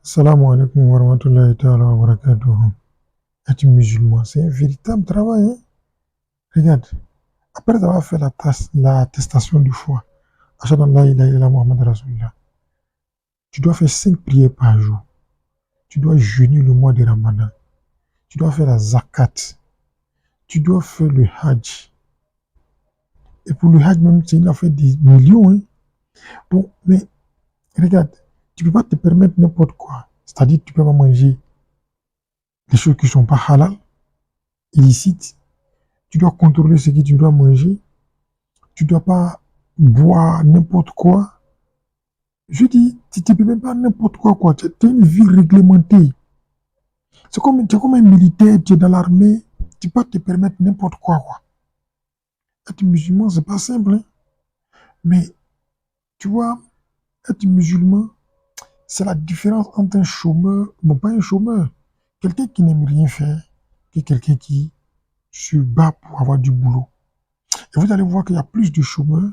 Salam alaikum wa rahmatullahi ta'ala wa barakatuh. Être musulman, c'est un véritable travail, hein. Regarde, après avoir fait l'attestation du foi, Ashhadu an la ilaha illallah Muhammad Rasulullah, tu dois faire 5 prières par jour. Tu dois jeûner le mois de Ramadan. Tu dois faire la zakat. Tu dois faire le hajj. Et pour le hajj même, il a fait des millions, hein. Bon, mais regarde, tu ne peux pas te permettre n'importe quoi. C'est-à-dire que tu ne peux pas manger des choses qui ne sont pas halal, illicites. Tu dois contrôler ce que tu dois manger. Tu ne dois pas boire n'importe quoi. Je dis, tu ne peux même pas n'importe quoi. Tu as une vie réglementée. Tu es comme un militaire, tu es dans l'armée, tu ne peux pas te permettre n'importe quoi. Être musulman, c'est pas simple, hein. Mais tu vois, être musulman, c'est la différence entre un chômeur, bon, pas un chômeur, quelqu'un qui n'aime rien faire, que quelqu'un qui se bat pour avoir du boulot. Et vous allez voir qu'il y a plus de chômeurs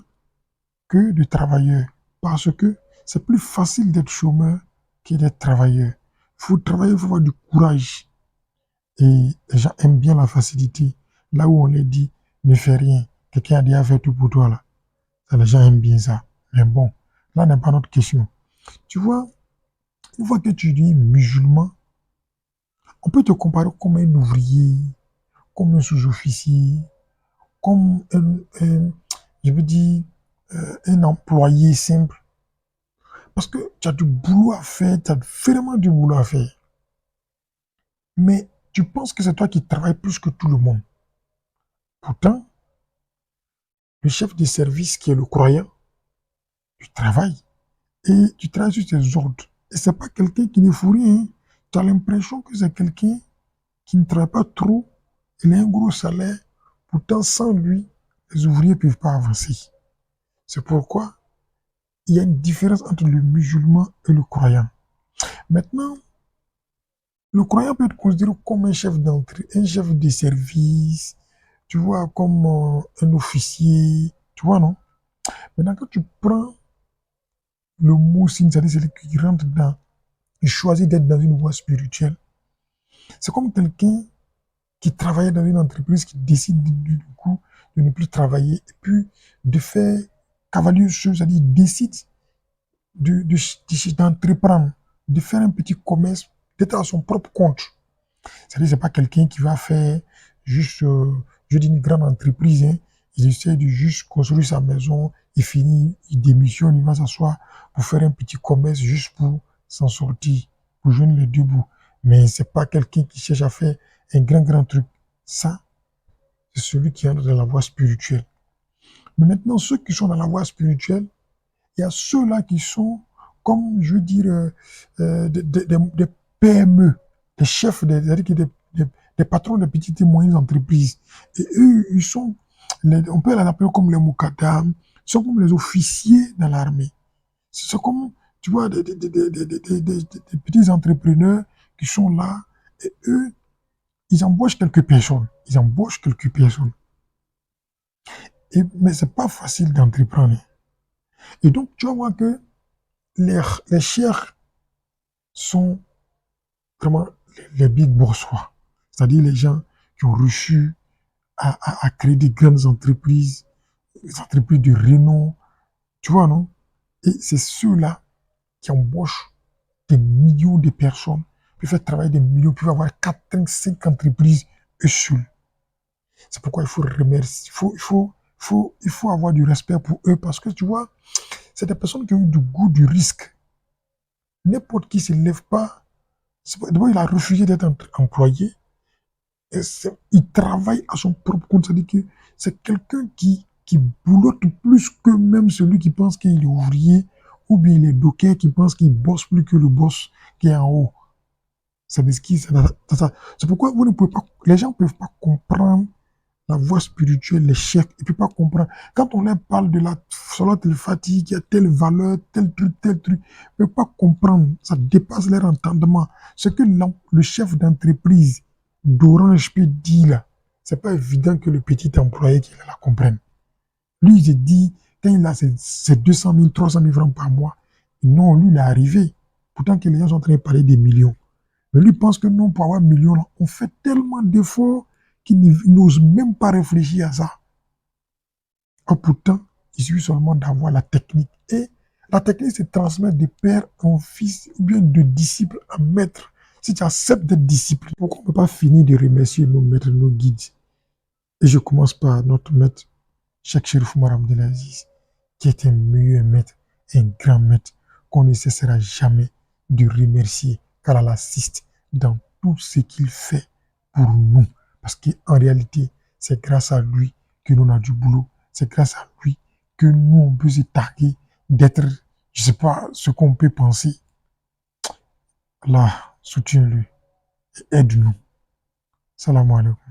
que de travailleurs. Parce que c'est plus facile d'être chômeur que d'être travailleur. Il faut travailler, il faut avoir du courage. Et les gens aiment bien la facilité. Là où on les dit, ne fais rien. Quelqu'un a déjà fait tout pour toi là. Ça, les gens aiment bien ça. Mais bon, là n'est pas notre question. Tu vois, une fois que tu dis musulman, on peut te comparer comme un ouvrier, comme un sous-officier, comme je veux dire, un employé simple. Parce que tu as du boulot à faire, tu as vraiment du boulot à faire. Mais tu penses que c'est toi qui travailles plus que tout le monde. Pourtant, le chef de service qui est le croyant, tu travailles. Et tu travailles sur tes ordres. Et c'est pas quelqu'un qui ne fout rien, hein. Tu as l'impression que c'est quelqu'un qui ne travaille pas trop. Il a un gros salaire. Pourtant, sans lui, les ouvriers ne peuvent pas avancer. C'est pourquoi il y a une différence entre le musulman et le croyant. Maintenant, le croyant peut être considéré comme un chef d'entrée, un chef de service, tu vois, comme un officier, tu vois, non? Maintenant, quand tu prends le mot signe, c'est-à-dire celui qui rentre dans, il choisit d'être dans une voie spirituelle, c'est comme quelqu'un qui travaillait dans une entreprise qui décide du coup de ne plus travailler et puis de faire cavalier sur, c'est-à-dire il décide d'entreprendre, de faire un petit commerce, d'être à son propre compte. C'est-à-dire c'est pas quelqu'un qui va faire juste, je dis une grande entreprise, hein. Il essaie de juste construire sa maison, il finit, il démissionne, il va s'asseoir pour faire un petit commerce juste pour s'en sortir, pour joindre les deux bouts. Mais c'est pas quelqu'un qui cherche à faire un grand truc. Ça, c'est celui qui entre dans la voie spirituelle. Mais maintenant, ceux qui sont dans la voie spirituelle, il y a ceux-là qui sont, comme je veux dire, des PME, des chefs, des patrons de petites et moyennes entreprises. Et eux, ils sont, on peut les appeler comme les Moukadam, ils sont comme les officiers dans l'armée. C'est comme, tu vois, des petits entrepreneurs qui sont là, et eux, ils embauchent quelques personnes. Ils embauchent quelques personnes. Mais c'est pas facile d'entreprendre. Et donc, tu vas voir que les chers sont vraiment les big boss, quoi. C'est-à-dire les gens qui ont reçu à créer des grandes entreprises, des entreprises de renom, tu vois, non? Et c'est ceux-là qui embauchent des millions de personnes, puis faire travailler des millions, puis avoir 4, 5 entreprises eux seuls. C'est pourquoi il faut remercier, il faut avoir du respect pour eux parce que tu vois, c'est des personnes qui ont eu du goût du risque. N'importe qui ne se lève pas. D'abord, il a refusé d'être employé. Et il travaille à son propre compte. C'est-à-dire que c'est quelqu'un qui boulotte plus que même celui qui pense qu'il est ouvrier ou bien les dockers qui pensent qu'il bosse plus que le boss qui est en haut. C'est pourquoi vous ne pouvez pas, les gens ne peuvent pas comprendre la voie spirituelle, les chefs, ils ne peuvent pas comprendre. Quand on leur parle de la salat al-fatigue, il y a telle valeur, tel truc, ils ne peuvent pas comprendre. Ça dépasse leur entendement. Ce que le chef d'entreprise d'Orange peut dire là, c'est pas évident que le petit employé qui la comprenne. Lui, il se dit, quand il a ses 200 000, 300 000 francs par mois, non, lui, il est arrivé Pourtant que les gens sont en train de parler des millions. Mais lui pense que non, pour avoir millions, là, on fait tellement d'efforts qu'il n'ose même pas réfléchir à ça. Or, pourtant, il suffit seulement d'avoir la technique. Et la technique, c'est transmettre de père en fils, ou bien de disciple en maître. Si tu acceptes d'être disciple, pourquoi on ne peut pas finir de remercier nos maîtres, nos guides? Et je commence par notre maître, Cheikh Cherif Oumar Abdelaziz, qui est un meilleur maître, un grand maître, qu'on ne cessera jamais de remercier, car elle assiste dans tout ce qu'il fait pour nous. Parce qu'en réalité, c'est grâce à lui que nous avons du boulot. C'est grâce à lui que nous, on peut se targuer d'être, je ne sais pas, ce qu'on peut penser. Allah, soutiens-le et aide-nous. Salam alaikum.